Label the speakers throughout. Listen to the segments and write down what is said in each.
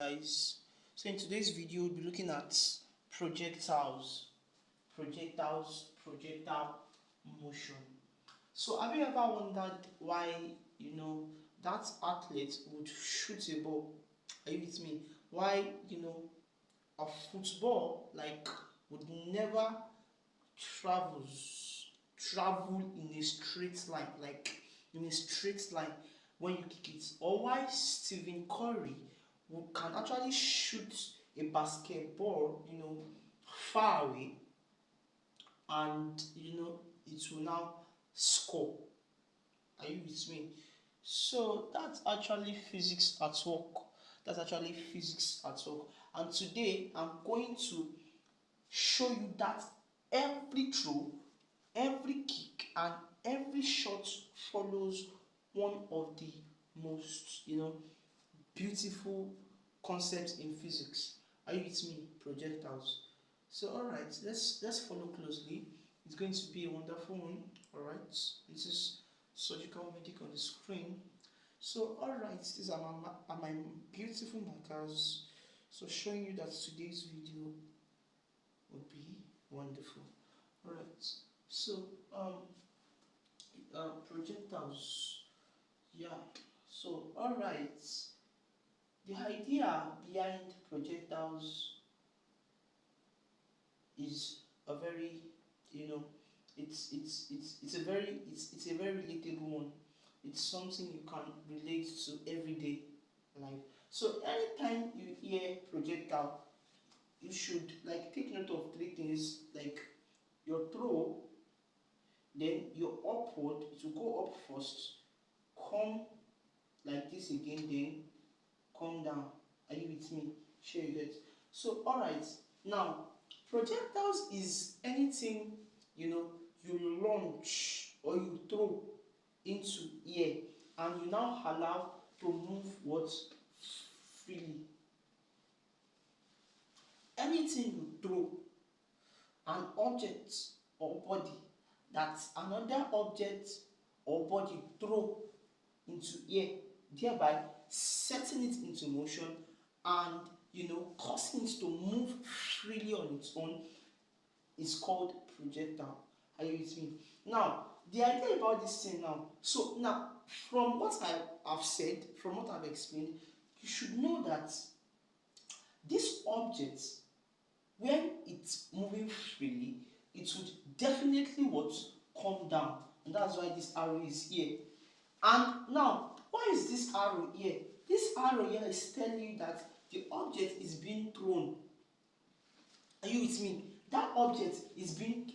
Speaker 1: Guys, so in today's video we'll be looking at projectiles, projectile motion. So have you ever wondered why that athlete would shoot a ball? Are you with me? Why a football would never travel in a straight line, when you kick it, or why Stephen Curry who can actually shoot a basketball far away, and it will now score. Are you with me? So that's actually physics at work. And today I'm going to show you that every throw, every kick, and every shot follows one of the most beautiful concepts in physics. Are you with me? Projectiles. So alright, let's follow closely. It's going to be a wonderful one. Alright, this is surgical medic on the screen. So alright, these are my beautiful markers. So showing you that today's video would be wonderful. Alright, so projectiles. Yeah. So alright, the idea behind projectiles is a very it's a very relatable one. It's something you can relate to everyday life. So anytime you hear projectile, you should take note of three things, like your throw, then your upward, it will go up first, come like this again, then come down. Are you with me? Sure you get. So alright, now projectiles is anything you launch or you throw into air, and you now allow to move what freely. Anything you throw, an object or body that another object or body throw into air, thereby setting it into motion and causing it to move freely on its own, is called projectile. Are you with me? Now, the idea about this thing now, so now from what I have said, from what I've explained, you should know that this object, when it's moving freely, it would definitely come down, and that's why this arrow is here. And now, why is this arrow here? This arrow here is telling you that the object is being thrown. Are you with me? That object is being,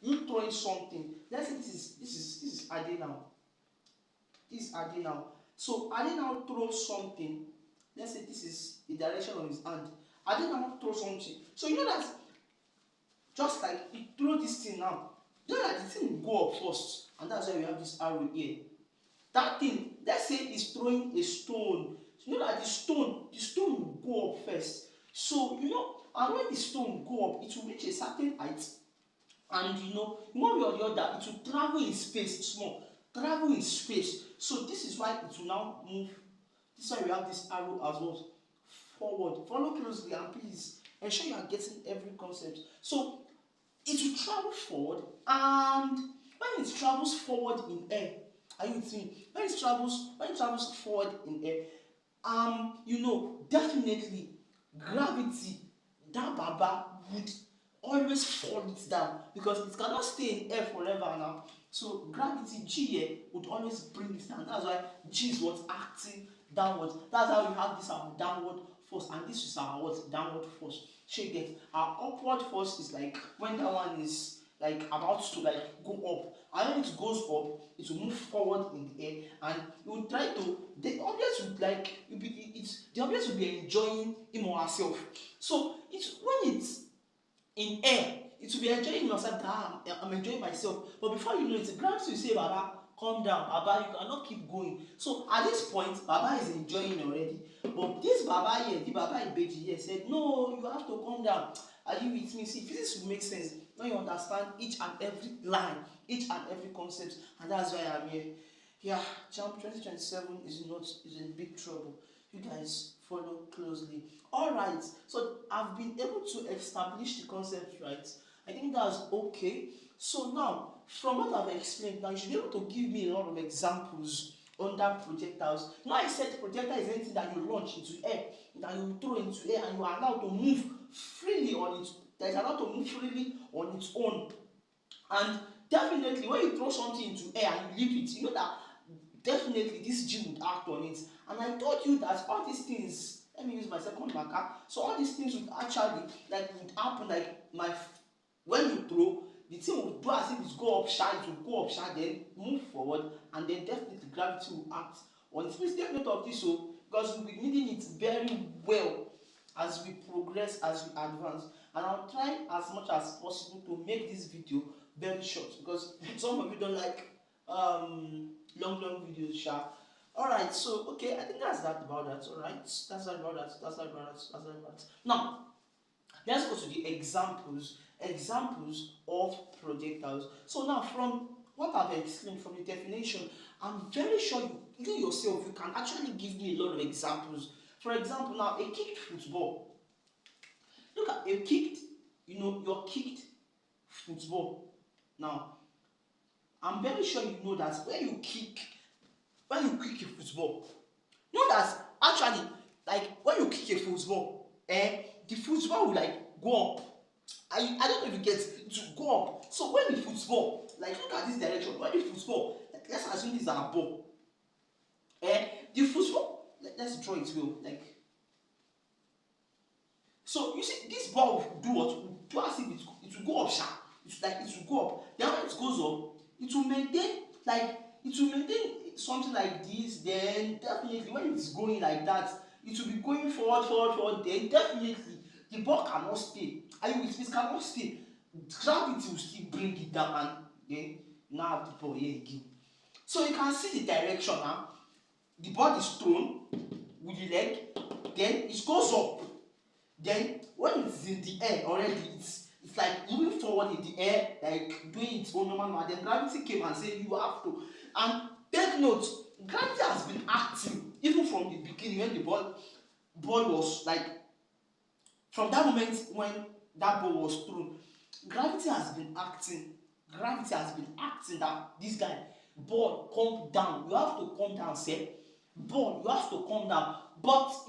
Speaker 1: you throwing something. Let's say this is Ade now. This is Ade now. So Ade now throws something. Let's say this is the direction of his hand. Ade now throws something. So you know that just like you throw this thing now, you know that the thing will go up first, and that's why we have this arrow here. That thing, let's say, is throwing a stone. So you know that the stone will go up first. So and when the stone go up, it will reach a certain height, and one way or the other, it will travel in space travel in space. So this is why it will now move. This is why we have this arrow as well, forward. Follow closely and please ensure you are getting every concept. So it will travel forward, and when it travels forward in air, are you with me? When it travels forward in air, definitely gravity, that baba would always fall it down, because it cannot stay in air forever now. So gravity, G here, would always bring it down. That's why G is what's acting downwards. That's how you have this our downward force, and this is our downward force. So you get our upward force is when that one is about to go up, and when it goes up, it will move forward in the air, and you will try to, the object would the object will be enjoying him or herself. So when it's in air, it will be enjoying yourself. I'm enjoying myself. But before you know it, gravity will say, Baba, calm down, Baba, you cannot keep going. So at this point, Baba is enjoying already. But this Baba here, the Baba Ibeji here, said, no, you have to calm down. Are you with me? See, physics will make sense when you understand each and every line, each and every concept, and that's why I'm here. Yeah, JAMB 2027 is in big trouble. You guys follow closely. Alright, so I've been able to establish the concept, right? I think that's okay. So now, from what I've explained, now you should be able to give me a lot of examples under projectiles. Now I said projectile is anything that you launch into air, that you throw into air, and you are allowed to move freely on it. That is allowed to move freely on its own. And definitely, when you throw something into air and you leave it, you know that definitely this G would act on it. And I told you that all these things, let me use my second marker. So all these things would actually would happen when you throw, the thing will do as if it's go up sharp, it will go up sharp, then move forward, and then definitely gravity will act on it. Please take note of this, so because we'll be needing it very well as we progress, as we advance. And I'll try as much as possible to make this video very short, because some of you don't like long videos, sharp. Alright, so okay, I think that's that about that. Alright, that's that about that. Now let's go to the examples of projectiles. So now, from what I've explained, from the definition, I'm very sure you yourself, you can actually give me a lot of examples. For example, now a kicked football. Look at a kicked, your kicked football. Now, I'm very sure you know that when you kick a football, you know that actually, when you kick a football, the football will go up. I don't know if you get it to go up. So when the football, look at this direction, when the football, let's assume this is our ball. The football, let's draw it well, so you see this ball will do what? Will do as if it will go up sharp. It will go up. Then when it goes up, it will maintain something like this. Then definitely when it's going like that, it will be going forward. Then definitely the ball cannot stay. Are you with me? It cannot stay. Gravity will still bring it down, and then you now have the ball here again. So you can see the direction now. The ball is thrown with the leg, then it goes up. Then when it's in the air already, it's moving forward in the air, doing its own normal. Then gravity came and said you have to. And take note, gravity has been acting even from the beginning when the ball was from that moment when that ball was thrown. Gravity has been acting. Gravity has been acting that this guy, ball, come down. You have to come down, say. Ball, you have to come down. But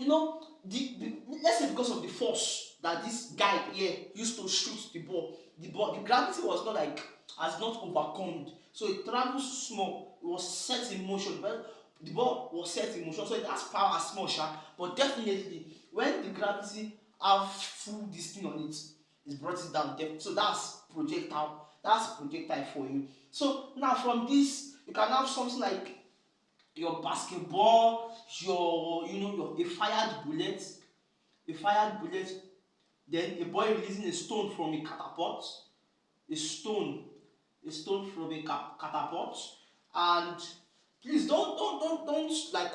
Speaker 1: let's say because of the force that this guy here used to shoot the ball, the gravity was not has not overcome. So it travels small. It was set in motion. But the ball was set in motion, so it has power small, sharp. But definitely, when the gravity have full this thing on it, it brought it down. So that's projectile. That's projectile for you. So now from this, you can have something like your basketball, a fired bullet, then a boy releasing a stone from a catapult, a stone from a catapult, and please don't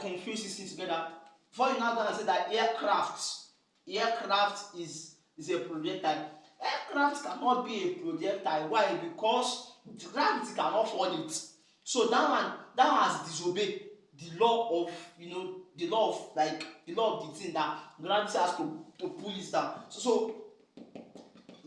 Speaker 1: confuse these things together. Before you now gonna say that aircraft is a projectile. Aircraft cannot be a projectile. Why? Because gravity cannot fall it. So that has disobeyed the law of the thing that gravity has to pull it down. So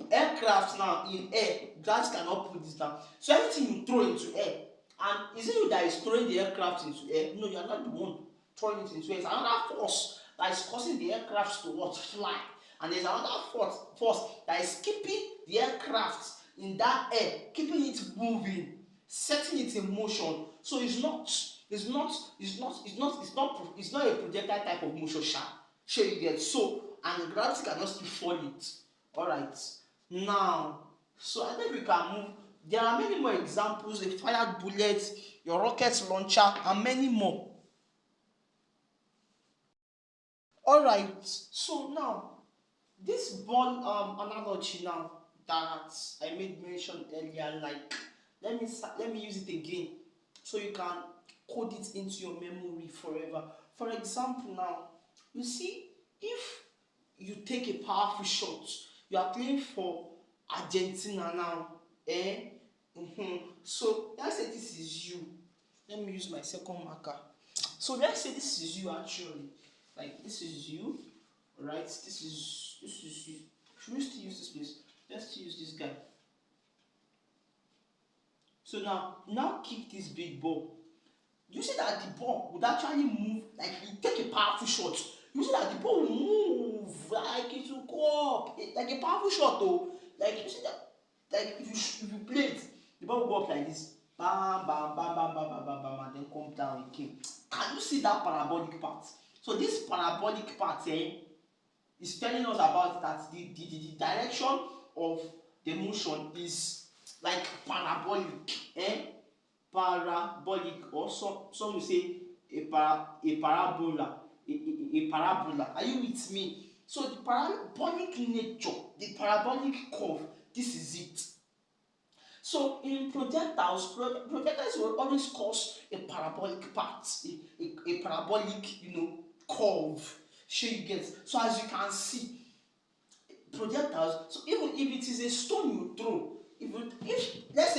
Speaker 1: aircraft now in air, gravity cannot pull this down. So everything you throw into air, and is it you that is throwing the aircraft into air? No, you are not the one throwing it into air. It's another force that is causing the aircraft to fly, and there's another force that is keeping the aircraft in that air, keeping it moving, setting it in motion. So it's not a projectile type of motion, sure you get. So, and gravity cannot still fall it. Alright, now, so I think we can move. There are many more examples: a fired bullet, your rocket launcher, and many more. Alright, so now this ball analogy now that I made mention earlier, let me use it again so you can code it into your memory forever. For example, now you see, if you take a powerful shot, you are playing for Argentina now, So let's say this is you. Let me use my second marker. So let's say this is you actually. This is you. Alright, this is should we still use this place? Let's still use this guy. So now kick this big ball. You see that the ball would actually move, like you take a powerful shot. You see that the ball will move like it will go up, like a powerful shot though. Like you see that, like if you play it, the ball will go up like this, bam bam bam bam bam bam bam bam, and then come down again. Can you see that parabolic part? So this parabolic part is telling us about that the direction of the motion is like parabolic, parabolic, or some will say a parabola. Are you with me? So the parabolic nature, the parabolic curve, this is it. So in projectiles will always cause a parabolic part, a parabolic, curve. Sure you get. So as you can see, projectiles. So even if it is a stone you throw, if let's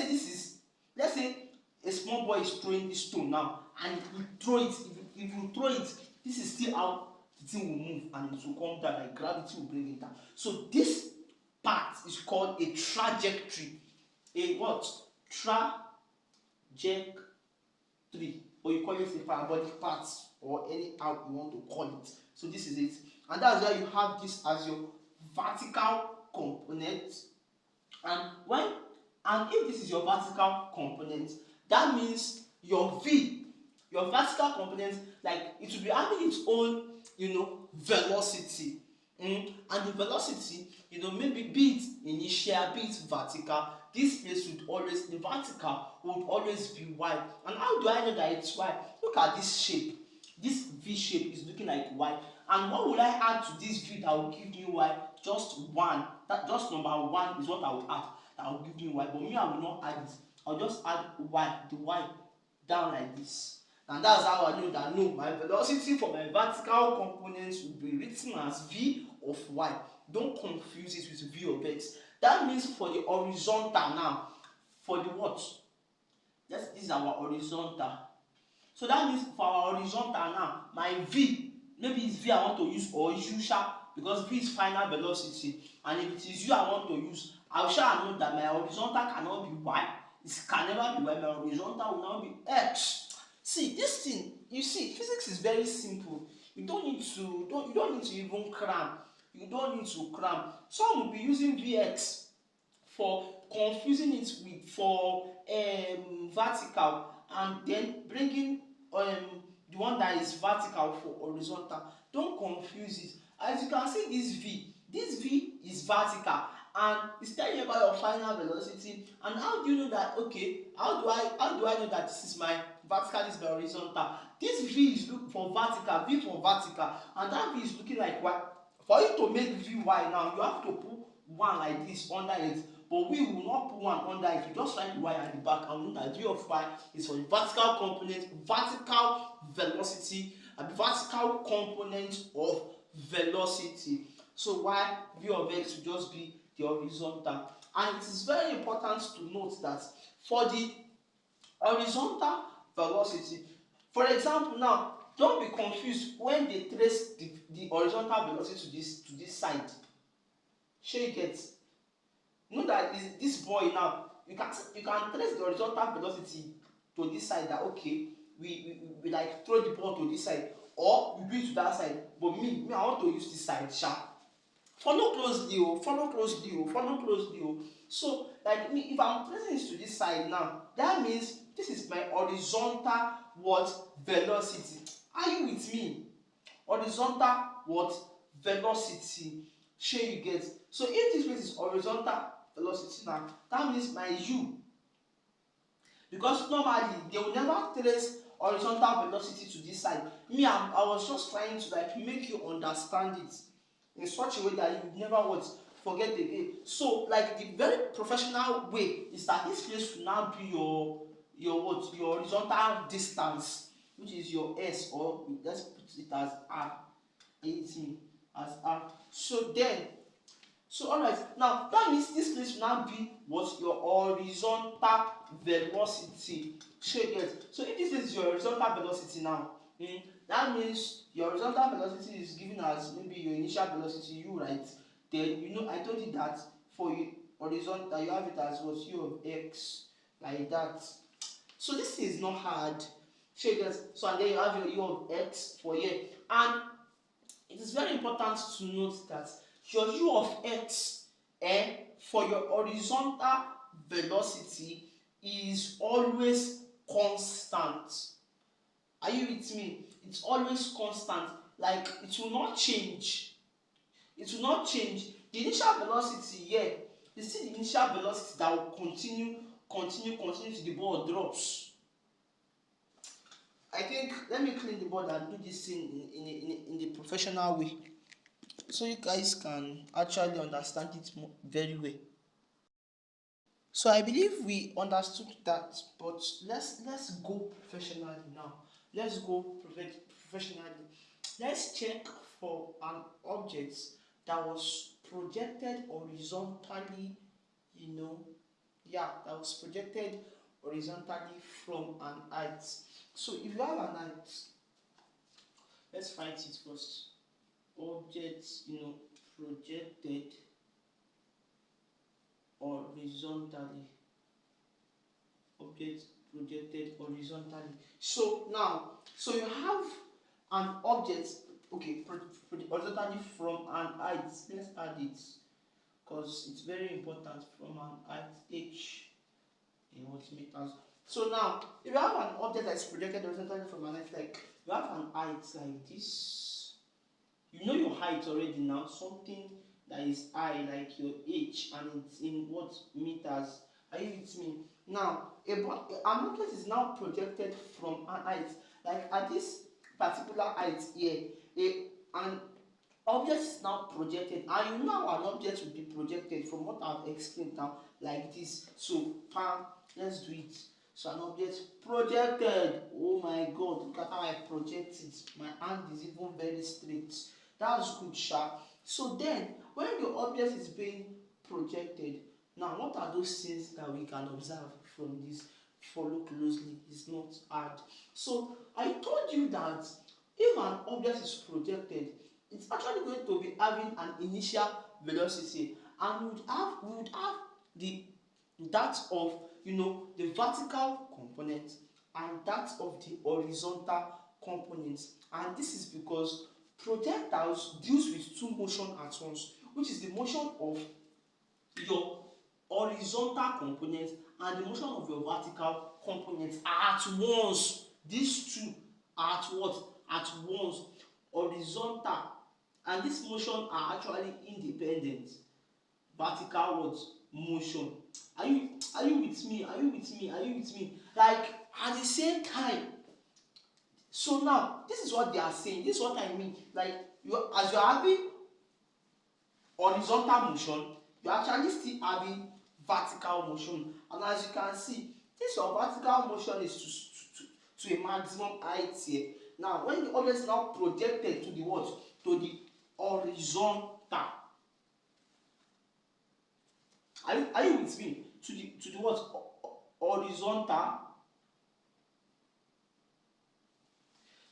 Speaker 1: say a small boy is throwing this stone now, and you throw it, if you throw it, this is still how the thing will move, and it will come down, like gravity will bring it down. So this part is called a trajectory. A what? Trajectory, or you call it a parabolic part, or anyhow you want to call it. So this is it, and that's why you have this as your vertical component. And if this is your vertical component, that means your vertical component, like it will be having its own, velocity. And the velocity, maybe be it initial, be it vertical, this place the vertical would always be y. And how do I know that it's y? Look at this shape. This V shape is looking like y. And what will I add to this V that will give me y? Just 1. Just number 1 is what I will add. That will give me y. But me, I will not add it. I'll just add y, the y down like this. And that's how I know that my velocity for my vertical components will be written as V of y. Don't confuse it with V of x. That means for the horizontal now, for the what? This is our horizontal. So that means for our horizontal now, my V, maybe it's V I want to use, or U sharp, because V is final velocity. And if it is U I want to use, I shall know that my horizontal cannot be y. It can never be y. My horizontal will now be x. See, this thing, you see, physics is very simple. You don't need to even cram. You don't need to cram. Some will be using Vx for confusing it with vertical, and then bringing the one that is vertical for horizontal. Don't confuse it. As you can see, this V is vertical, and it's telling you about your final velocity. And how do you know that? Okay, how do I know that this is my vertical, this is my horizontal? This V is look for vertical, V for vertical, and that V is looking like y. For you to make Vy now, you have to put 1 like this under it. But we will not put 1 under it. You just write y at the back, and know that V of y is for the vertical component, vertical velocity, and the vertical component of velocity. So y V of x will just be the horizontal. And it is very important to note that for the horizontal velocity, for example, now don't be confused when they trace the horizontal velocity to this side. Sure you get. Know that this boy now, you can trace the horizontal velocity to this side, that okay, we like throw the ball to this side, or we do it to that side. But me I want to use this side sharp. Follow closely. So like me, if I'm tracing this to this side now, that means this is my horizontal what? Velocity. Are you with me? Horizontal what? Velocity. Sure you get. So if this place is horizontal velocity now, that means my u, because normally they will never trace horizontal velocity to this side. Me, I was just trying to like make you understand it in such a way that you would never forget again. So like the very professional way is that this place will now be your horizontal distance, which is your s, or let's put it as r. As r. So alright, now that means this place will now be what? Your horizontal velocity. So if this is your horizontal velocity now, that means your horizontal velocity is given as maybe your initial velocity, u, right? Then you know I told you that for horizontal you have it as what, u of x, like that. So this is not hard. So you get, so and then you have your u of x for here, and it is very important to note that your u of x for your horizontal velocity is always constant. Are you with me? It's always constant, like it will not change. It will not change. The initial velocity here is still the initial velocity that will continue till the ball drops. I think let me clean the board and do this thing in the professional way, so you guys can actually understand it very well. So I believe we understood that, but let's go professionally now. Let's go professionally. Let's check for an object that was projected horizontally, that was projected horizontally from an height. So if you have an height, let's write it first. Object, projected horizontally. Object projected horizontally. So now, so you have an object, okay, horizontally from an height. Let's add it because it's very important, from an height h in what meters. So now, if you have an object that is projected horizontally from an height, like you have an height like this, you know your height already now, something that is high like your h, and it's in what meters. Are you with me? Now, an object is now projected from an height, like at this particular height here. An object is now projected, and you know how an object will be projected from what I've explained now, like this. So, let's do it. So an object projected. Oh my God! Look at how I project it. My hand is even very straight. That's good, sha. So then, when the object is being projected, now what are those things that we can observe from this? Follow closely. It's not hard. So I told you that if an object is projected, it's actually going to be having an initial velocity, and we would have that of the vertical component and that of the horizontal component. And this is because projectiles deals with two motion at once, which is the motion of your horizontal component and the motion of your vertical component at once. These two are at what? At once. Horizontal and this motion are actually independent. Vertical what? Motion. Are you with me? Are you with me? Are you with me? Like at the same time. So now this is what they are saying. This is what I mean. Like as you are having horizontal motion, you are actually still having vertical motion. And as you can see, this your vertical motion is to a maximum height here. Now when the object is now projected to the what? To the horizontal. Are you with me? To the what? Horizontal.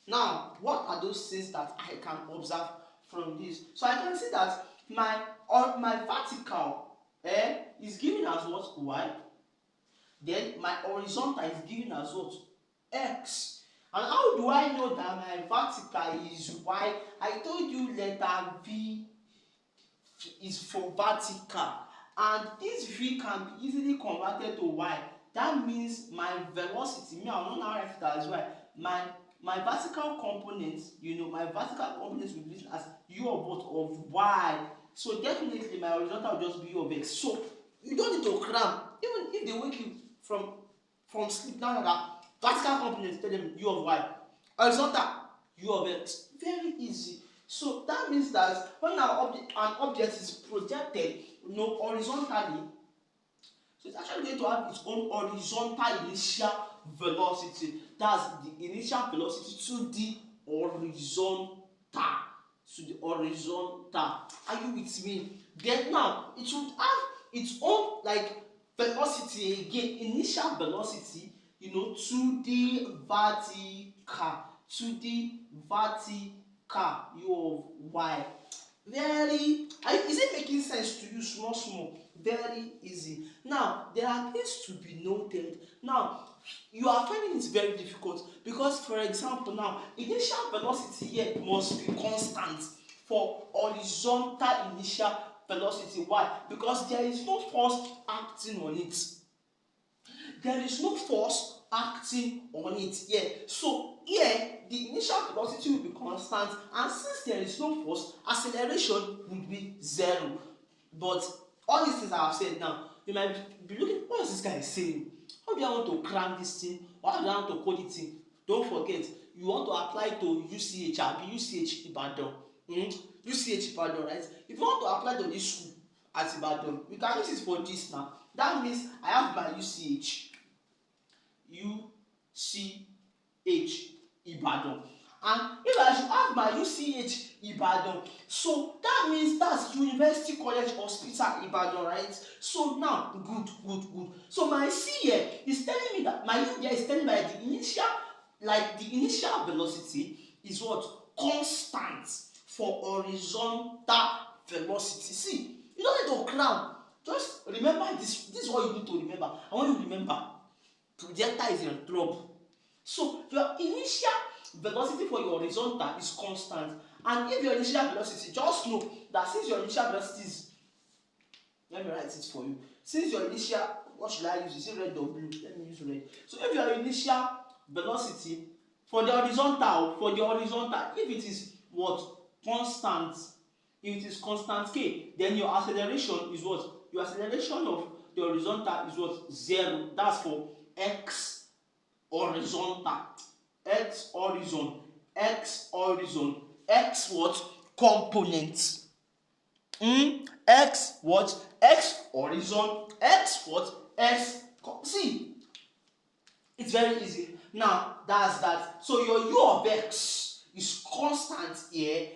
Speaker 1: Now, what are those things that I can observe from this? So I can see that my vertical is given as what? Y. Then my horizontal is given as what? X. And how do I know that my vertical is Y? I told you letter V is for vertical, and this V can be easily converted to Y. That means my velocity, I will not write it as Y. My vertical component, my vertical component will be written as U of what? Of Y. So definitely my horizontal will just be U of X. So you don't need to cram. Even if they wake you from sleep now, that vertical component, tell them U of Y. Horizontal, U of X. Very easy. So that means that when an object is projected, horizontally, so it's actually going to have its own horizontal initial velocity. That's the initial velocity to the horizontal. To the horizontal. Are you with me? Then now it should have its own velocity again, initial velocity, to the vertical. To the vertical. car u of y. Is it making sense to you? Small, very easy. Now there are things to be noted. Now you are finding it very difficult because, for example, now initial velocity here must be constant for horizontal initial velocity. Why? Because there is no force acting on it. There is no force acting on it here. So here the initial velocity will be constant, and since there is no force, acceleration would be 0. But all these things I have said now, you might be looking, what is this guy saying? How do I want to cram this thing? Or how do I want to code it in? Don't forget, you want to apply to UCH, UCH Ibadan. UCH Ibadan, right? If you want to apply to this school at Ibadan, we can use it for this now. That means I have my UCH Ibadan, and if I should have my UCH Ibadan, so that means that's University College Hospital Ibadan, right? So now good. So my C here is telling me that my U here is telling me that the initial velocity is what? Constant for horizontal velocity. See, you don't need to cram. Just remember this. This is what you need to remember. I want you to remember. Projectile is in trouble. So your initial velocity for your horizontal is constant, and if your initial velocity, just know that since your initial velocity is, let me write it for you. Since your initial, what should I use? Is it red or blue? Let me use red. So if your initial velocity for the horizontal, if it is what? Constant. If it is constant k, then your acceleration is what? Your acceleration of the horizontal is what? 0. That's for x horizontal. X what? Component. X what? X horizon. X what? See, it's very easy. Now that's that. So your u of x is constant here,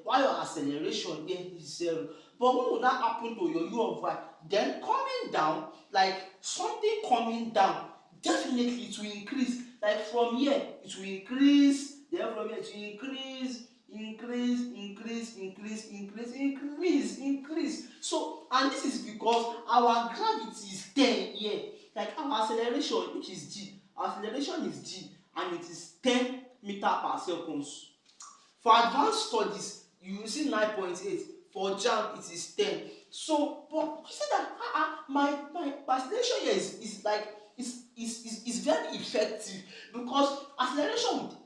Speaker 1: while your acceleration here is 0. But what will that happen to your u of y? Then coming down, like something coming down, definitely it will increase. Like from here it will increase, then from here it will increase. So, and this is because our gravity is 10 here. Like our acceleration, which is g, and it is 10 meter per second. For advanced studies, you will see 9.8. For JAMB, it is 10. So, but you see that my acceleration here is very effective, because acceleration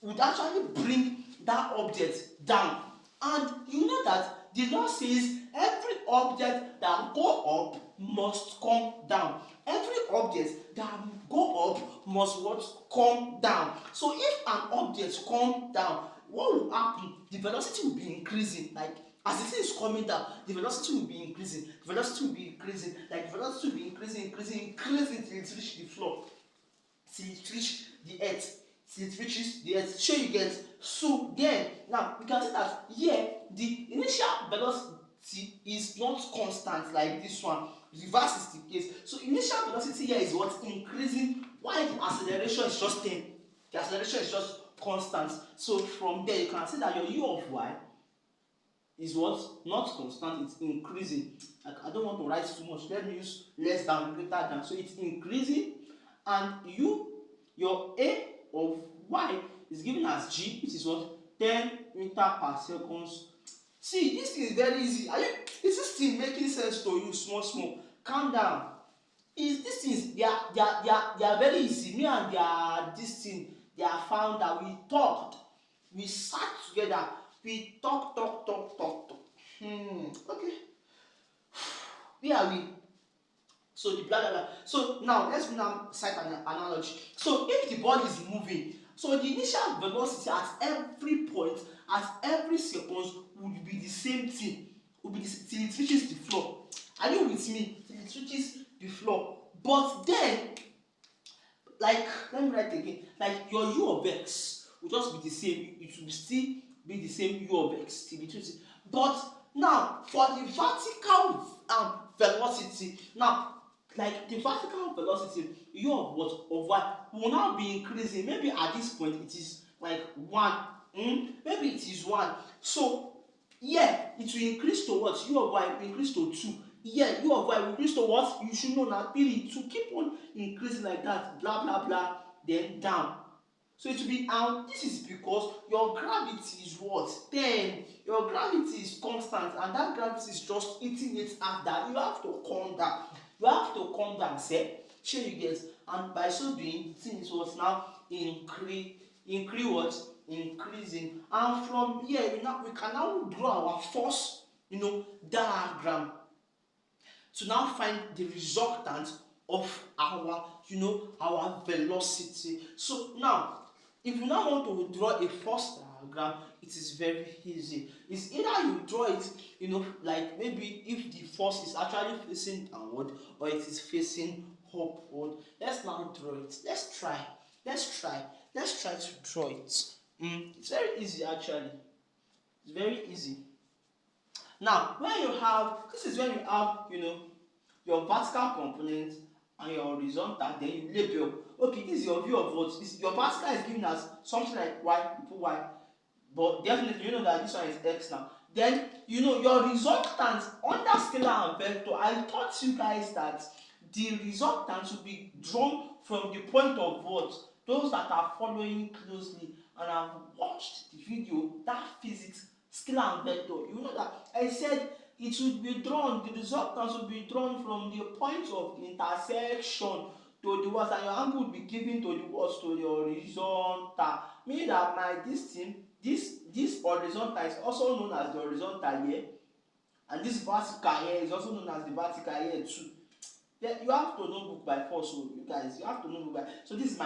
Speaker 1: would actually bring that object down. And you know that the law says every object that go up must come down. Every object that go up must what? Come down. So if an object come down, what will happen? The velocity will be increasing. Like as the thing is coming down, the velocity will be increasing. The velocity will be increasing. Like the velocity will be increasing till it reach the floor, till it reach the earth. Till it reaches the earth. Sure you get. So then now we can see that here the initial velocity is not constant like this one. Reverse is the case. So initial velocity here is what? Increasing, while the acceleration is just 10. The acceleration is just constant. So from there you can see that your u of y is what? Not constant, it's increasing. Like I don't want to write too much. Let me use less than, greater than. So it's increasing, and your a of y is given as g, which is what? 10 meter per second. See, this thing is very easy. Is this thing making sense to you? Small. Calm down. These things, they are very easy. Me and this thing, they are found that we talked, we sat together, we talk. Okay. Where are we? So the blah blah blah. So now let's now cite an analogy. So if the ball is moving, so the initial velocity at every point, at every second, would be the same thing. Would be till it reaches the floor. Are you with me? Till it reaches the floor. But then, like, let me write again. Like your u of x will just be the same. It will still be the same u of x till it reaches. But now for the vertical velocity, now like the vertical velocity, u of what? Of y will now be increasing. Maybe at this point it is like 1. maybe it is 1. So here it will increase to what? U of y will increase to 2. Here u of y will increase to what? You should know na 3. To keep on increasing like that, blah blah blah, then down. So it will be, and this is because your gravity is what? 10. Your gravity is constant, and that gravity is just eating it at that. You have to come down. You have to come down, say. Shey you get? And by so doing, the thing is what now? Increase what? Increasing. And from here, we can now draw our first, diagram to now find the resultant of our, our velocity. So now, if you now want to draw a first diagram, it is very easy. It's either you draw it, like maybe if the force is actually facing downward or it is facing upward. Let's now draw it. Let's try to draw it. It's very easy actually. It's very easy. Now, this is when you have, your vertical component and your horizontal, then you label. Okay, this is your view of what? Your vertical is given as something like y, you put y. But definitely, you know that this one is x now. Then, your resultant under scalar and vector, I taught you guys that the resultant will be drawn from the point of what? Those that are following closely and have watched the video, that physics, scalar and vector, you know that I said it would be drawn, the resultants will be drawn from the point of intersection to the what, and your angle would be given to the what? To the horizontal. Meaning that this horizontal is also known as the horizontal here, and this vertical here is also known as the vertical here too. Then you have to know book by force, so you guys, you have to know book by. So this is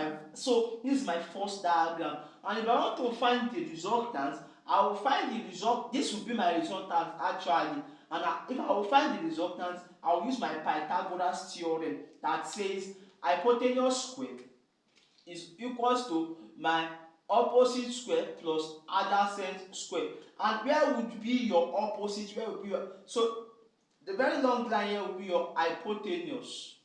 Speaker 1: my first diagram, and if I want to find the resultant, I will find the result. This will be my resultant actually, and if I will find the resultant, I will use my Pythagoras theorem that says hypotenuse square is equals to my opposite square plus adjacent square. And where would be your opposite? Where would be your, so the very long line here will be your hypotenuse.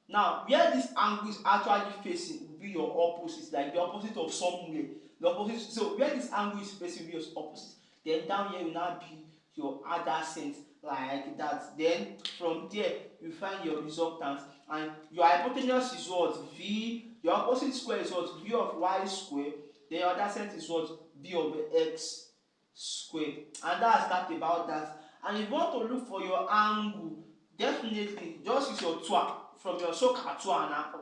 Speaker 1: Now, where this angle is actually facing will be your opposite, like the opposite of somewhere. The opposite. So where this angle is facing will be your opposite. Then down here will now be your adjacent, like that. Then from there you find your resultant, and your hypotenuse is what? V. Your opposite square is what? V of y square. Then your adjacent is what? V of x square. And that's that about that. And if you want to look for your angle, definitely just use your tool. From your SOHCAHTOA now,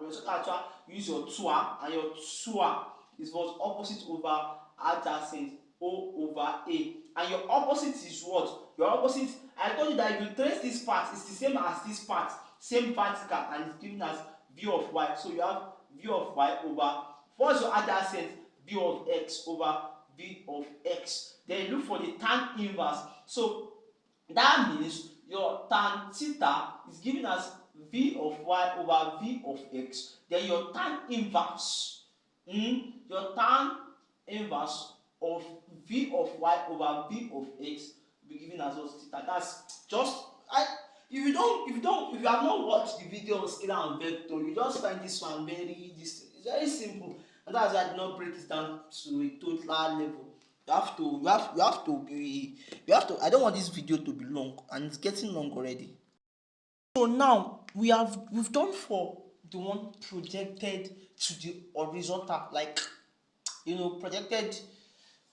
Speaker 1: use your tool, and your tool is what? Opposite over adjacent, O over A. And your opposite is what? Your opposite, I told you that if you trace this part, it's the same as this part, same vertical, and it's given as V of y. So you have V of y over, what's your adjacent? V of x over V of x. Then look for the tan inverse. So that means your tan theta is given as V of y over V of x. Then your tan inverse, your tan inverse of V of y over V of x will be given as what? Theta. That's just, if you have not watched the video on scalar and vector, you just find this one it's very simple, and that's why I did not break it down to a total level. You have to, I don't want this video to be long, and it's getting long already. So now we've done for the one projected to the horizontal, like projected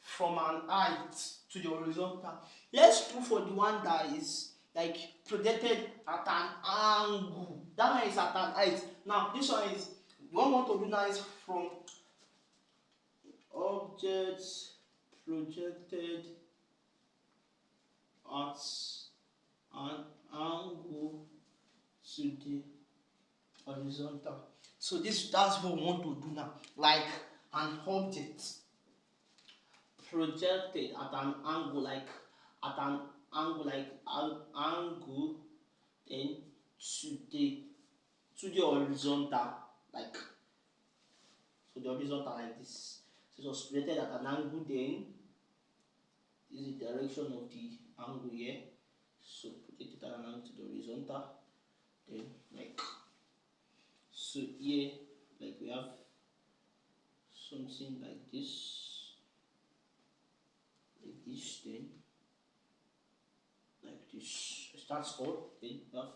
Speaker 1: from an height to the horizontal. Let's do for the one that is like projected at an angle. That one is at an height. Now this one is, the one we want to do now is from objects projected at an angle to the horizontal. So that's what we want to do now. Like an object projected at an angle, like angle then to the horizontal, like so the horizontal like this. So it was projected at an angle, then this is the direction of the angle here. So projected at an angle to the horizontal, then like so here, like we have something like this. this, then like this. That's all. Then you have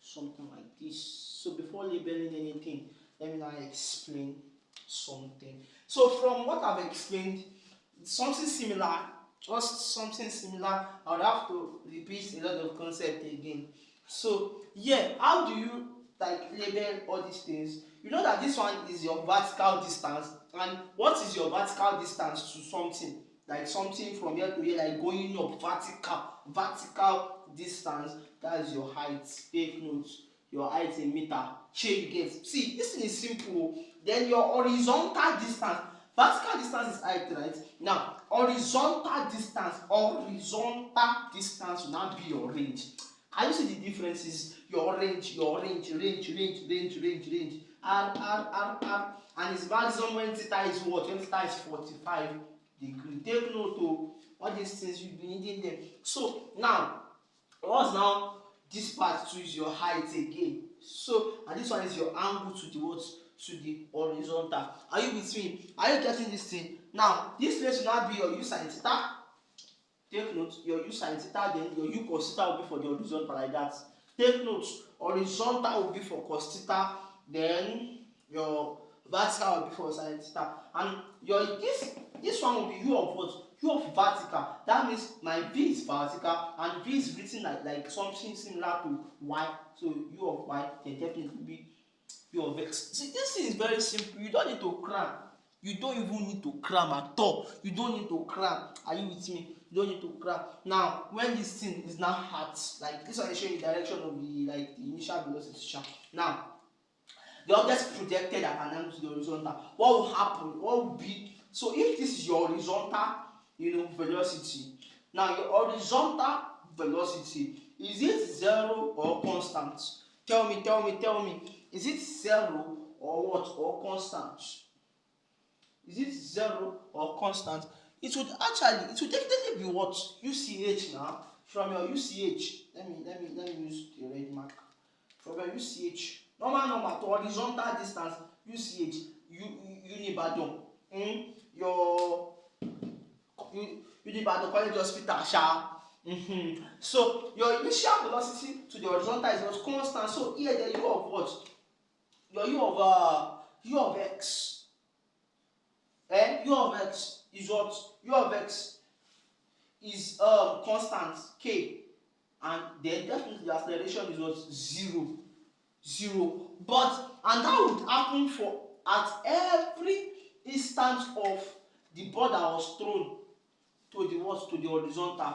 Speaker 1: something like this. So before labeling anything, let me now explain something. So from what I've explained, something similar, just something similar. I would have to repeat a lot of concept again. So yeah, how do you like label all these things? You know that this one is your vertical distance, and what is your vertical distance to something? Like something from here to here, like going up, vertical distance. That's your height. Take notes. Your height in meter. Shey you get. See, this thing is simple. Then your horizontal distance. Vertical distance is height, right? Now, horizontal distance will now be your range. Can you see the differences? Your range, range. R, and its maximum when theta is what? When theta is 45 degree. Take note of all these things, you'll be needing them. So now, what's now this part too is your height again. So, and this one is your angle to the what? To the horizontal. Are you with me? Are you getting this thing? Now, this place will now be your u sin theta. Take note, your u sin theta, then your u cos theta will be for the horizontal like that. Take note, horizontal will be for cos theta, then your vertical will be for sin theta. And your this one will be u of what? U of vertical. That means my v is vertical and v is written like something similar to y. So u of y then definitely be u of x. See, this thing is very simple. You don't need to cram. You don't even need to cram at all. You don't need to cram. Are you with me? You don't need to cram. Now, when this thing is now hot, like this one is showing the direction of the initial velocity. Now, the object is projected at an angle to the horizontal. What will happen? What will be? So if this is your horizontal, velocity. Now your horizontal velocity, is it 0 or constant? Tell me. Is it 0 or what? Or constant? Is it 0 or constant? It would definitely be what? UCH now. From your UCH, let me use the red mark. From your UCH, normal to horizontal distance, UCH, Unibadon. Your Unibadon College Hospital, So your initial velocity to the horizontal is what? Constant. So here the u of what? Your u of x. U of x is what? U of x is constant k, and then definitely the acceleration is what? 0. But and that would happen for at every instance of the ball that was thrown to the what? To the horizontal.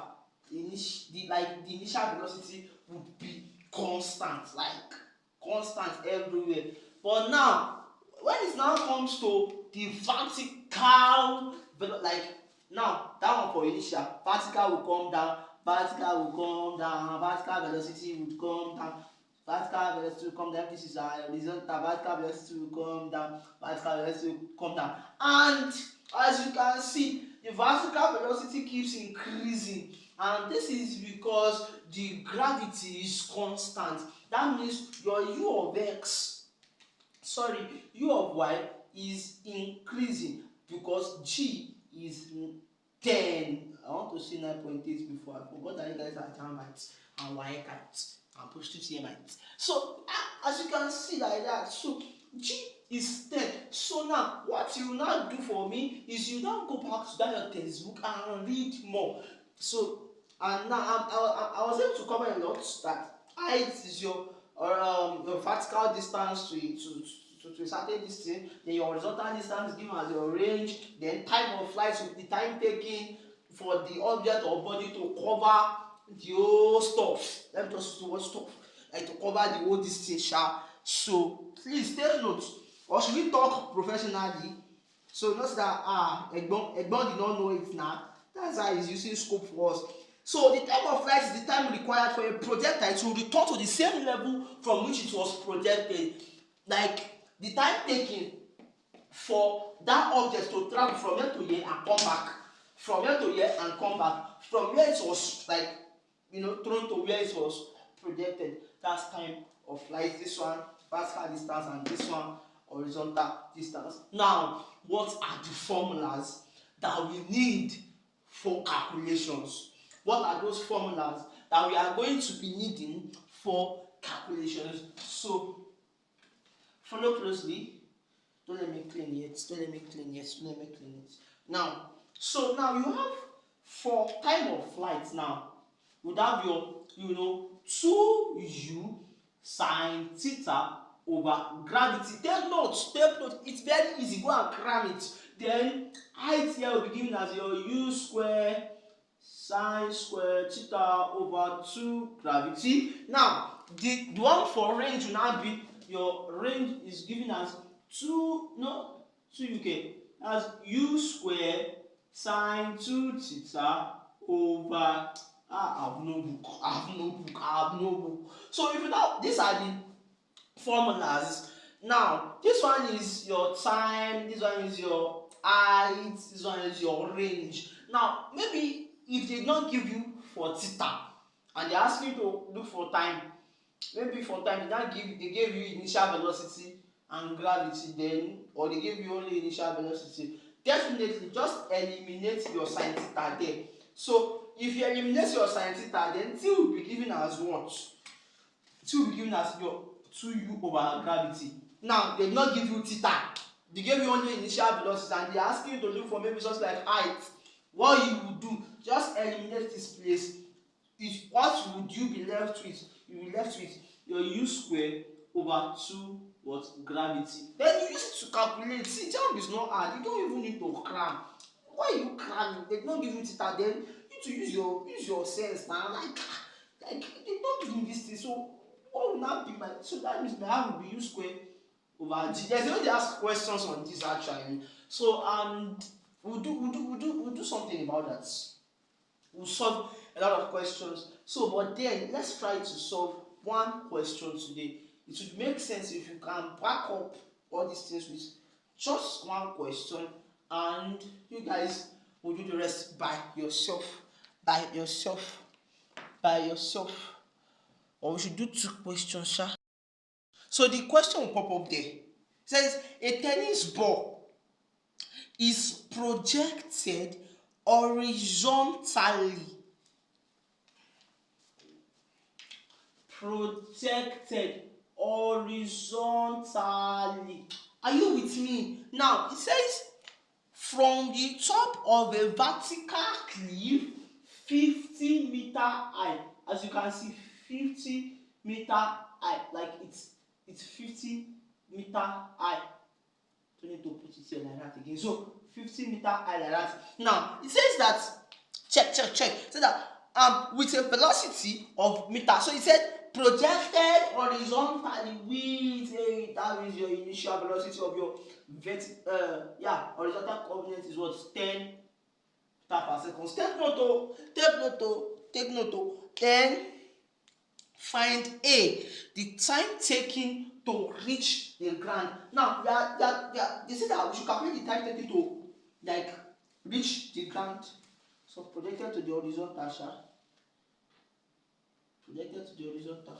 Speaker 1: The initial velocity would be constant everywhere. But now, when it now comes to the vertical, now that one for initial, vertical will come down, vertical velocity will come down, vertical velocity will come down. This is horizontal, vertical velocity will come down, vertical velocity will come down. And as you can see, the vertical velocity keeps increasing, and this is because the gravity is constant. That means your u of y is increasing because g is 10. I want to say 9.8 before. I forgot that you guys are JAMBites and WAECites and Projectileites. So as you can see like that, so g is 10. So now what you now do for me is you now go back to that your textbook and read more. So and now I was able to cover a lot that height is your vertical distance to a certain distance, then your horizontal distance given as your range, then time of flight with the time taken for the object or body to cover the whole stuff. Let me just do what stuff, like to cover the whole distance. So please take note, or should we talk professionally? So notice that Egbon did not know it now. That's why he's using scope for us. So the time of flight is the time required for a projectile to return to the same level from which it was projected. Like the time taken for that object to travel from here to here and come back, from here to here and come back, from where it was thrown to where it was projected. That's time of flight. This one vertical distance and this one horizontal distance. Now, what are the formulas that we need for calculations. What are those formulas that we are going to be needing for calculations? So follow closely. Don't let me clean yet. Now, so now you have for time of flight now. You have your 2u sine theta over gravity. Take note. It's very easy. Go and cram it. Then height here will be given as your u square sine square theta over 2 gravity. Now the one for range will now be your range is given as 2 UK as u square sine 2 theta over I have no book. So if you know, these are the formulas. Now this one is your time, this one is your height, this one is your range. Now maybe if they don't give you for theta and they ask you to look for time, maybe for time they gave you initial velocity and gravity, then or they give you only initial velocity, definitely just eliminate your sine theta there. So if you eliminate your sine theta, then t will be given as what? T will be given as your 2u over gravity. Now they did not give you theta, they gave you only initial velocity, and they ask you to look for maybe something like height. What you will do, just eliminate this place. What would you be left with? You will be left with your u square over 2 what gravity. Then you use it to calculate. See, JAMB is not hard. You don't even need to cram. Why you cramming? They don't give you theta. Then you need to use your sense now. Like they don't give me this thing. So what will now be my? So that means my r will be u square over g. There's no they ask questions on this actually. So we'll do something about that. We'll solve a lot of questions. So, but then let's try to solve one question today. It would make sense if you can back up all these things with just one question, and you guys will do the rest by yourself. Or we should do 2 questions, sha. So the question will pop up there. It says a tennis ball is projected horizontally. Are you with me? Now it says from the top of a vertical cliff 50-meter high. As you can see, 50-meter high. Like it's 50-meter high. Don't need to put it here like that again. So 50-meter high like that. Now it says that check. It says that with a velocity of meter. So it said projected horizontally with that means your initial velocity of your horizontal coordinate is what? 10 meters per second. Take note. Then find the time taken to reach the ground. Now they say that we should calculate the time taken to like reach the ground. So projected to the horizontal, projected to the horizontal.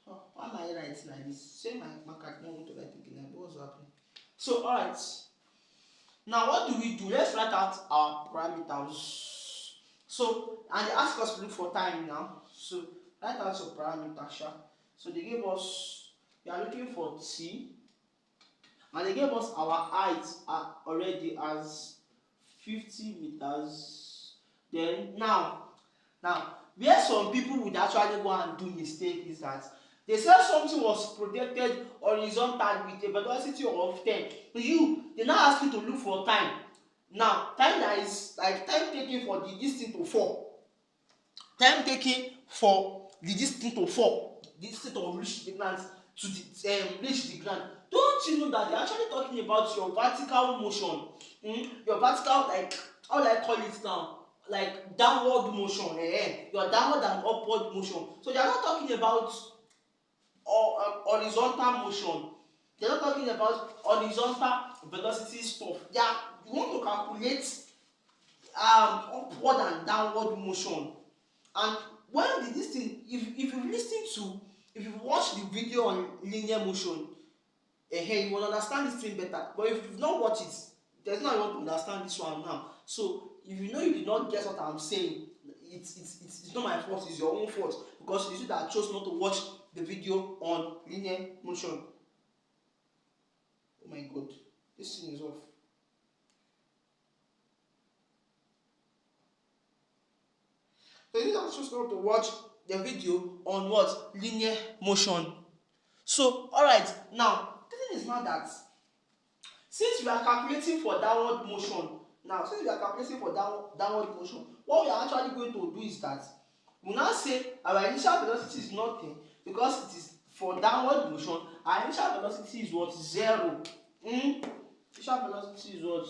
Speaker 1: Oh, why am I writing like this? Say my marker don't want to write again. What's happening? So alright. Now what do we do? Let's write out our parameters. So and they ask us to look for time now. So write out your parameters. So they gave us, we are looking for t, and they gave us our height already as 50 meters. Then now where some people would actually go and do mistake is that they said something was projected horizontally with a velocity of 10. They now ask you to look for time. Now time that is like time taken for the distance to fall. Time taken for the distance to fall. The distance to reach the ground to reach the ground. Don't you know that they're actually talking about your vertical motion? Your vertical, like how do I call it now? Like downward motion, your downward and upward motion. So they are not talking about horizontal motion. They are not talking about horizontal velocity stuff. You want to calculate upward and downward motion. And when this thing, if you watch the video on linear motion, you will understand this thing better. But if you've not watched it, there's no way to understand this one now. So if you know you did not guess what I'm saying, it's not my fault, it's your own fault, because it's you that chose not to watch the video on linear motion. Oh my god, this thing is off. So you that chose not to watch the video on what? Linear motion. So alright, now the thing is now that since we are calculating for downward motion, what we are actually going to do is that we now say our initial velocity is nothing because it is for downward motion. Our initial velocity is what? 0. Initial velocity is what?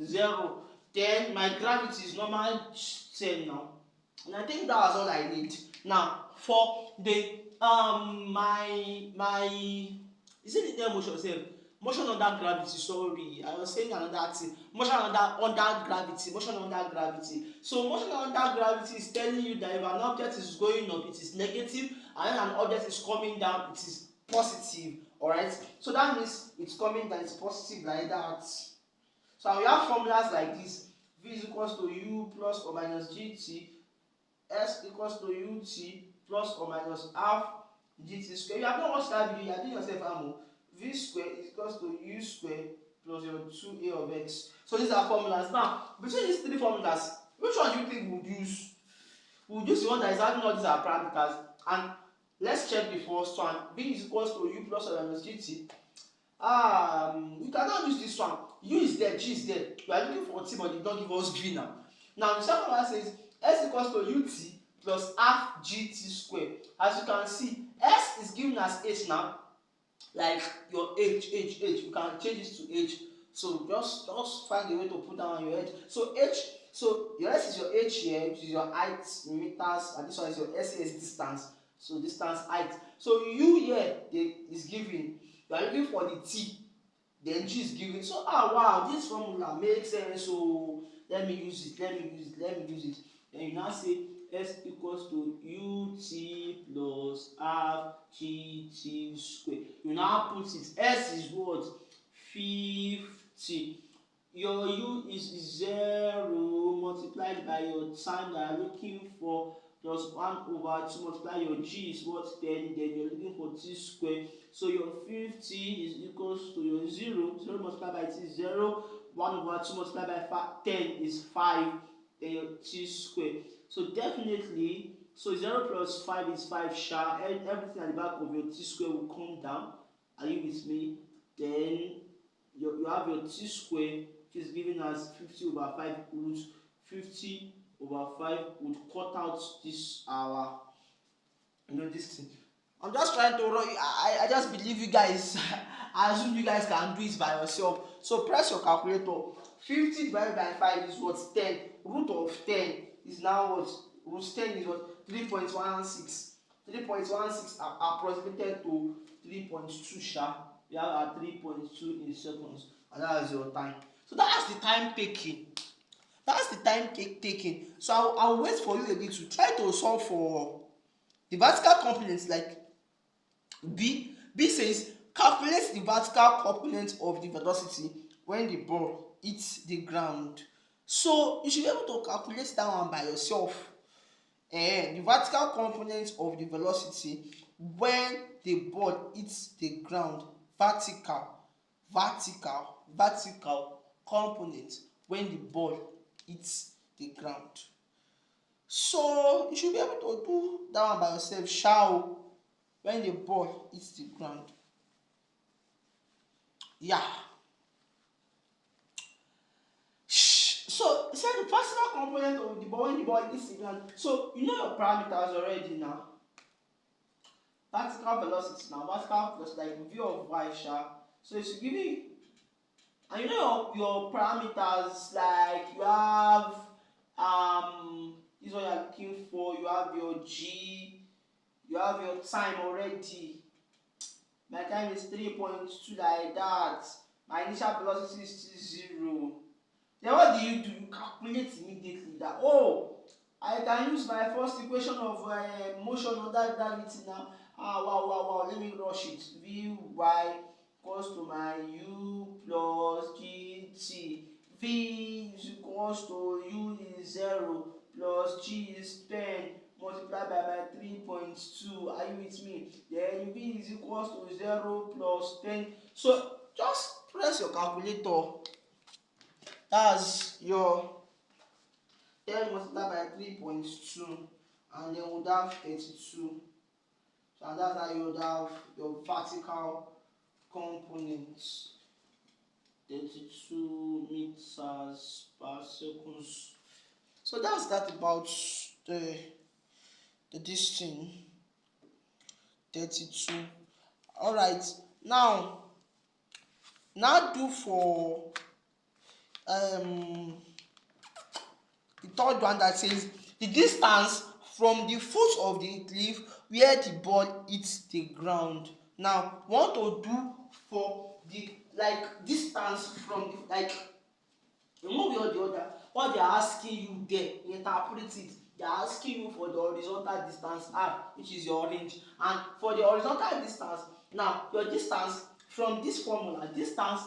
Speaker 1: 0. Then my gravity is normal 10 now. And I think that was all I need. Now for the my is it the motion sef? Motion under gravity, sorry, I was saying another thing. Motion under gravity, motion under gravity. So motion under gravity is telling you that if an object is going up, it is negative, and when an object is coming down, it is positive. Alright? So that means it's coming down, it's positive like that. So we have formulas like this: V is equals to U plus or minus GT, S equals to UT plus or minus half GT square. You have not watched that video, you are doing yourself ammo. V square is equals to U square plus your 2a of x. So these are formulas. Now, between these three formulas, which one do you think we would use? We would use the one that is having all these are parameters. And let's check the first one. V is equals to U plus or minus GT. You cannot use this one. U is there, G is there. We are looking for T, but they don't give us V now. Now, the second one says S equals to UT plus half GT square. As you can see, S is given as H now. Like your H, you can change it to H. So just find a way to put down your H. So H, so your S is your H here, which is your height in meters, and this one is your S is distance. So distance, height. So U here is given. You are looking for the T, then G is given. So wow, this formula makes sense. So let me use it. Then you now say S equals to UT plus half GT square. You now put it. S is what? 50. Your U is 0 multiplied by your time that you are looking for plus 1/2 multiply your G is what? 10. Then you're looking for T square. So your 50 is equals to your 0. 0 multiplied by T is 0. 1/2 multiplied by 10 is 5. Then your T square. So definitely, so 0 plus 5 is 5 sha. Everything at the back of your T square will come down. Are you with me? Then you have your T square, which is given as 50 over 5 root 50 over 5 would cut out this this thing. I'm just trying to run. I just believe you guys. I assume you guys can do it by yourself. So press your calculator. 50 divided by 5 is what? 10. Root of 10 is now what? Root 10 is what? 3.16. 3.16 approximated to 3.2 sha. We have our 3.2 in seconds, and that is your time. So that's the time taking. So I'll wait for you a little. Try to solve for the vertical components like B. B says calculate the vertical component of the velocity when the ball hits the ground. So you should be able to calculate that one by yourself. The vertical component of the velocity when the ball hits the ground. Vertical component when the ball hits the ground. So you should be able to do that one by yourself. Shall when the ball hits the ground. Yeah. So say the vertical component of the ball when the ball hits the ground. So you know your parameters already now. Vertical velocity now. Vertical velocity like V of y sha. So it's giving, and you know your parameters like you have this is what you are looking for. You have your G, you have your time already. My time is 3.2 like that. My initial velocity is still 0. Then what do? You calculate immediately that I can use my first equation of motion under gravity now. Wow. Let me rush it. Vy equals to my U plus GT. V is equals to U is 0 plus G is 10 multiplied by my 3.2. Are you with me? Then V is equals to 0 plus 10. So just press your calculator. That's your 10 multiplied by 3.2, and then we'll have 32. So and that's how you would have your vertical components. 32 meters per second. So that's that about the this thing. 32. All right. Now do for the third one that says the distance from the foot of the cliff where the ball hits the ground. Now we want to do for the distance from the, in one way or the other, what they are asking you there, interpret it. They are asking you for the horizontal distance r, which is your range, and for the horizontal distance, now your distance from this formula, distance,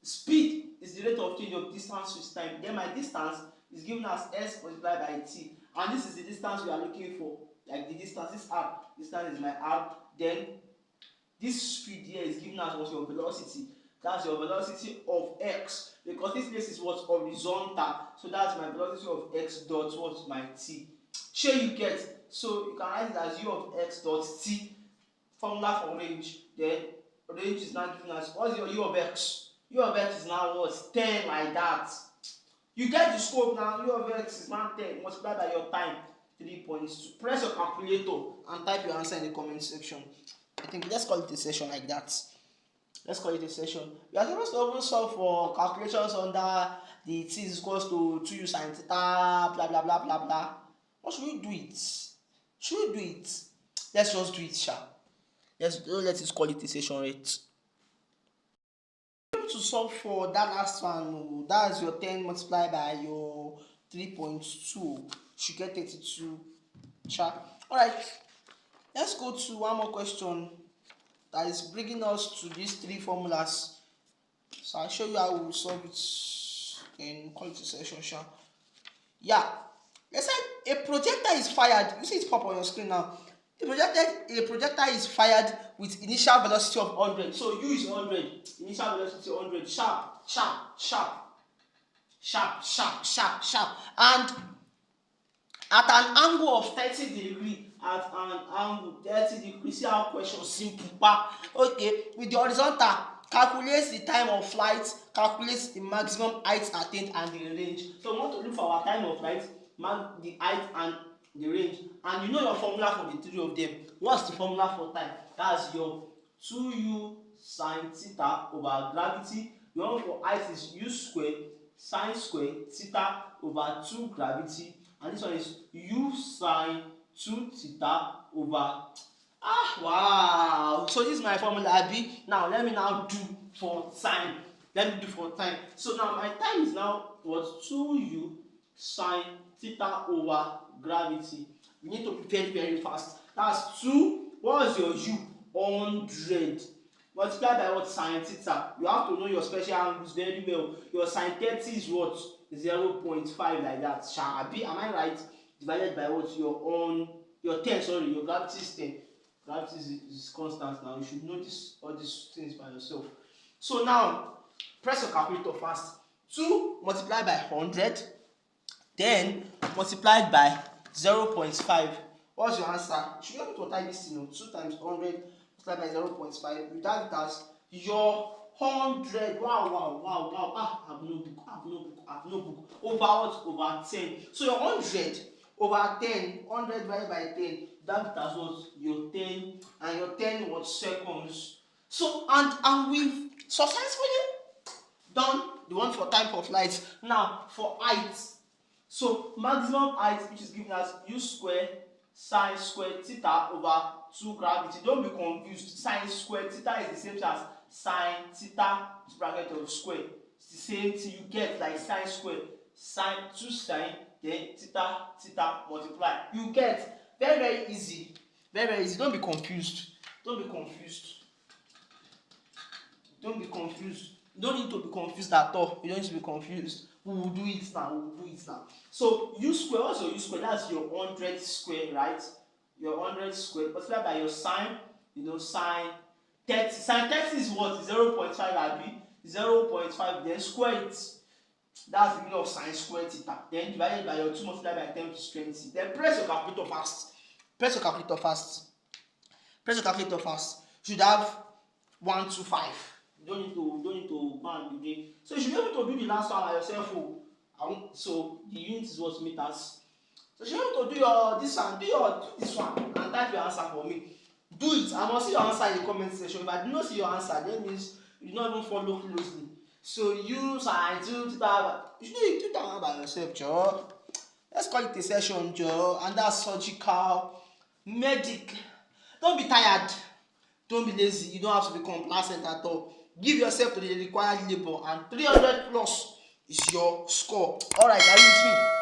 Speaker 1: speed is the rate of change of distance with time. Then my distance is given as s multiplied by t, and this is the distance we are looking for. Like the distance is r, distance is my r. Then this speed here is given as what your velocity. That's your velocity of x, because this place is what's horizontal. So that's my velocity of x dot what's my t. Sure you get. So you can write it as u of x dot t. Formula for range. Then range is now given as, what's your u of x? U of x is now what? 10, like that. You get the scope now. U of x is now 10 multiplied by your time, 3.2. Press your calculator and type your answer in the comment section. I think let's call it a session like that. Let's call it a session. We are supposed to also solve for calculations under the t is equals to 2u sin theta, blah blah blah blah blah. What should we do it? Should we do it? Let's just do it, sha. Let's call it a session, right? To solve for that last one, that's your 10 multiplied by your 3.2. Should get 32. Sha. Alright. Let's go to one more question that is bringing us to these three formulas. So I'll show you how we'll solve it in quality session. Sure. Yeah. Let's say a projectile is fired. You see it pop on your screen now. A projectile is fired with initial velocity of 100. So U is 100. Initial velocity 100. Sharp, sharp, sharp. Sharp, sharp, sharp, sharp. And at an angle of 30 degrees. At an angle 30 degrees. See how question simple. Okay, with the horizontal, calculates the time of flight, calculates the maximum height attained and the range. So we want to look for our time of flight, the height and the range. And you know your formula for the three of them. What's the formula for time? That's your 2u sin theta over gravity. The one for height is u squared sin squared theta over 2 gravity. And this one is u sin 2 theta over wow. So this is my formula Abi. Now let me now do for time. So now my time is now what? 2u sin theta over gravity. We need to be very, very fast. That's 2. What's your u? 100 multiplied by what? Sin theta. You have to know your special angles very well. Your sin 30 is what? 0.5, like that. Abi, am I right? Divided by what? Your 10, sorry, your gravity is 10. Gravity is constant now. You should know all these things by yourself. So now, press your calculator fast. 2 multiplied by 100, then multiplied by 0.5. What's your answer? You should be able to type this thing. 2 times 100 multiplied by 0.5. You have it as your 100. Wow. I have no book. Over what? Over 10. So your 100 over 10, 100 divided by 10, that as what? Your 10, and your 10 was seconds. So, and we've successfully done the one for time for flight. Now, for height. So, maximum height, which is given as u squared sin squared theta over 2 gravity. Don't be confused. Sin squared theta is the same as sin theta bracket of square. It's the same thing you get, like sin squared. Sin 2 sin, then theta multiply. You get very, very easy. Very, very easy. Don't be confused. You don't need to be confused at all. You don't need to be confused. We will do it now. We will do it now. So u square, what's your u square? That's your 100 square, right? Your 100 square multiplied by your sine, you know, sine 30. Sine 30 is what? 0.5 abi? 0.5, then square it. That's the meaning of sine square theta. Then divided by your 2 multiplied by 10 to 20. Then press your calculator fast. Press your calculator fast. Press your calculator fast. You should have 125. You don't need to go and do it. So you should be able to do the last one by yourself. So the unit is what? Meters. So you should be able to do your this one, do this one, and type your answer for me. Do it. I must see your answer in the comment section. If I do not see your answer, that means you do not even follow closely. So use and do that. You should do that by yourself, Joe. Let's call it a session, Joe. And that's surgical, medic. Don't be tired. Don't be lazy. You don't have to be complacent at all. Give yourself to the required labor, and 300 plus is your score. Alright, are you with me?